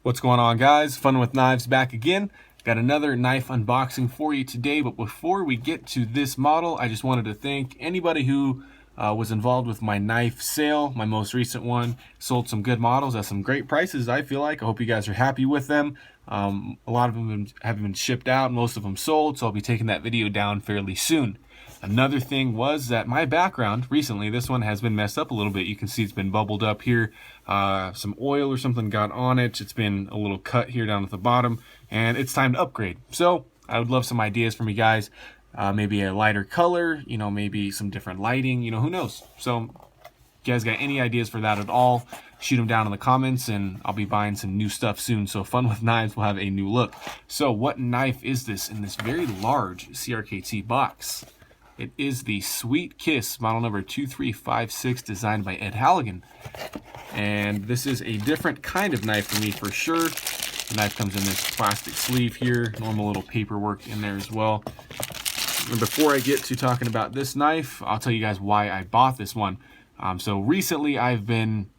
What's going on, guys? Fun with Knives back again. Got another knife unboxing for you today, but before we get to this model, I just wanted to thank anybody who was involved with my knife sale, my most recent one. Sold some good models at some great prices, I feel like. I hope you guys are happy with them. A lot of them have been shipped out, most of them sold, so I'll be taking that video down fairly soon. Another thing was that my background recently, this one has been messed up a little bit. You can see it's been bubbled up here. Some oil or something got on it. It's been a little cut here down at the bottom, and it's time to upgrade. So I would love some ideas from you guys. Maybe a lighter color, maybe some different lighting, who knows? So if you guys got any ideas for that at all, shoot them down in the comments, and I'll be buying some new stuff soon. So Fun with Knives will have a new look. So what knife is this in this very large CRKT box? It is the Sweet K.I.S.S model number 2356, designed by Ed Halligan. And this is a different kind of knife for me for sure. The knife comes in this plastic sleeve here, normal little paperwork in there as well. And before I get to talking about this knife, I'll tell you guys why I bought this one. So recently I've been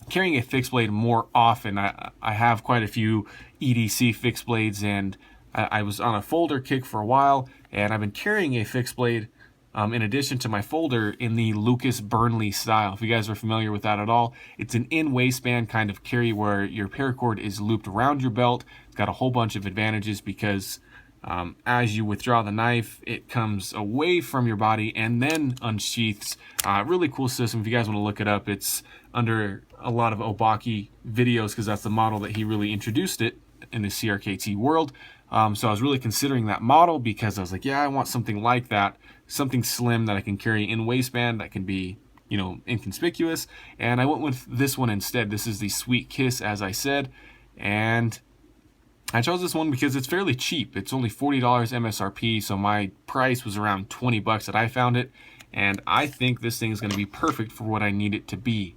carrying a fixed blade more often. I have quite a few EDC fixed blades, and I was on a folder kick for a while, and I've been carrying a fixed blade in addition to my folder in the Lucas Burnley style. If you guys are familiar with that at all, it's an in-waistband kind of carry where your paracord is looped around your belt. It's got a whole bunch of advantages because as you withdraw the knife, it comes away from your body and then unsheaths. Really cool system. If you guys want to look it up, it's under a lot of Obaki videos because that's the model that he really introduced it in the CRKT world. So I was really considering that model because I was like, yeah, I want something like that, something slim that I can carry in waistband that can be, inconspicuous. And I went with this one instead. This is the Sweet K.I.S.S, as I said, and I chose this one because it's fairly cheap. It's only $40 MSRP, so my price was around 20 bucks that I found it, and I think this thing is going to be perfect for what I need it to be.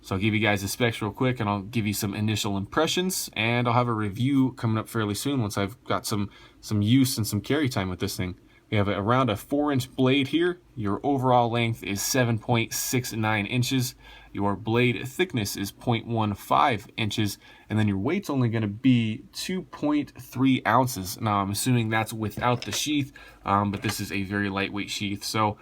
So I'll give you guys the specs real quick, and I'll give you some initial impressions, and I'll have a review coming up fairly soon once I've got some use and some carry time with this thing. We have around a 4-inch blade here. Your overall length is 7.69 inches. Your blade thickness is 0.15 inches, and then your weight's only going to be 2.3 ounces. Now, I'm assuming that's without the sheath, but this is a very lightweight sheath, so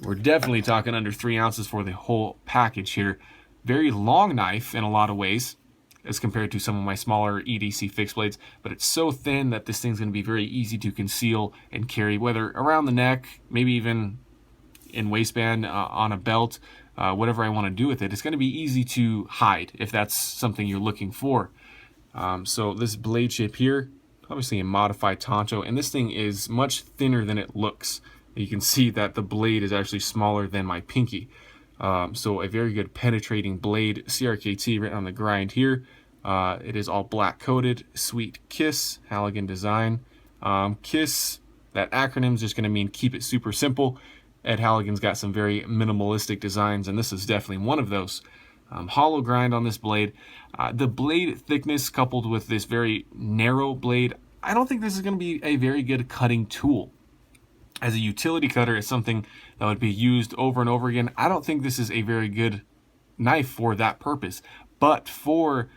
we're definitely talking under 3 ounces for the whole package here. Very long knife in a lot of ways as compared to some of my smaller EDC fixed blades, but it's so thin that this thing's going to be very easy to conceal and carry, whether around the neck, maybe even in waistband, on a belt, whatever I want to do with it. It's going to be easy to hide if that's something you're looking for. So this blade shape here, obviously a modified Tonto, and this thing is much thinner than it looks. You can see that the blade is actually smaller than my pinky. So a very good penetrating blade, CRKT written on the grind here. It is all black coated, Sweet K.I.S.S, Halligan design. K.I.S.S, that acronym is just going to mean keep it super simple. Ed Halligan's got some very minimalistic designs, and this is definitely one of those. Hollow grind on this blade. The blade thickness coupled with this very narrow blade, I don't think this is going to be a very good cutting tool. As a utility cutter, it's something that would be used over and over again. I don't think this is a very good knife for that purpose. But for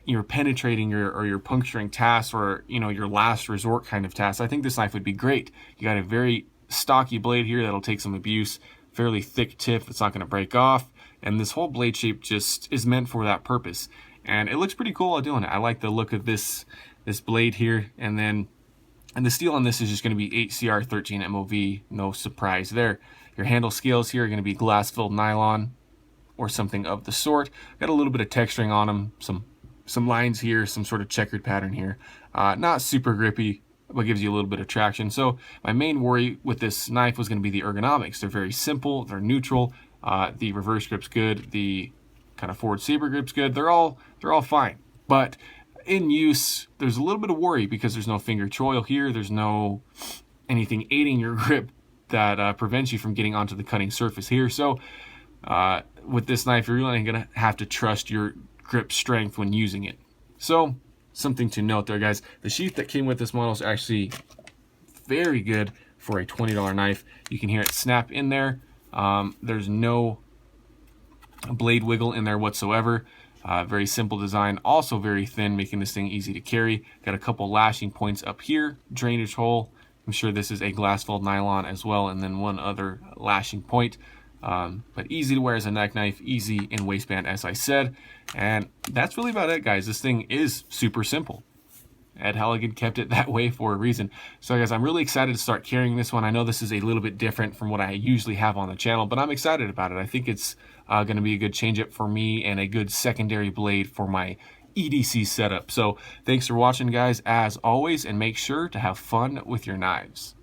your penetrating or your puncturing tasks, or your last resort kind of tasks, I think this knife would be great. You got a very stocky blade here that'll take some abuse, fairly thick tip that's not going to break off, and this whole blade shape just is meant for that purpose. And it looks pretty cool while doing it. I like the look of this blade here, and the steel on this is just going to be 8CR13 MOV, no surprise there. Your handle scales here are going to be glass-filled nylon or something of the sort. Got a little bit of texturing on them, some lines here, some sort of checkered pattern here. Not super grippy, but gives you a little bit of traction. So my main worry with this knife was going to be the ergonomics. They're very simple, they're neutral. The reverse grip's good, the kind of forward saber grip's good. They're all fine, but in use, there's a little bit of worry because there's no finger choil here. There's no anything aiding your grip that prevents you from getting onto the cutting surface here. So with this knife, you're really going to have to trust your grip strength when using it. So something to note there, guys. The sheath that came with this model is actually very good for a $20 knife. You can hear it snap in there. There's no blade wiggle in there whatsoever. Very simple design, also very thin, making this thing easy to carry. Got a couple lashing points up here, drainage hole. I'm sure this is a glass filled nylon as well, and then one other lashing point. But easy to wear as a neck knife, easy in waistband, as I said. And that's really about it, guys. This thing is super simple. Ed Halligan kept it that way for a reason. So guys, I'm really excited to start carrying this one. I know this is a little bit different from what I usually have on the channel, but I'm excited about it. I think it's going to be a good change up for me and a good secondary blade for my EDC setup. So thanks for watching, guys, as always, and make sure to have fun with your knives.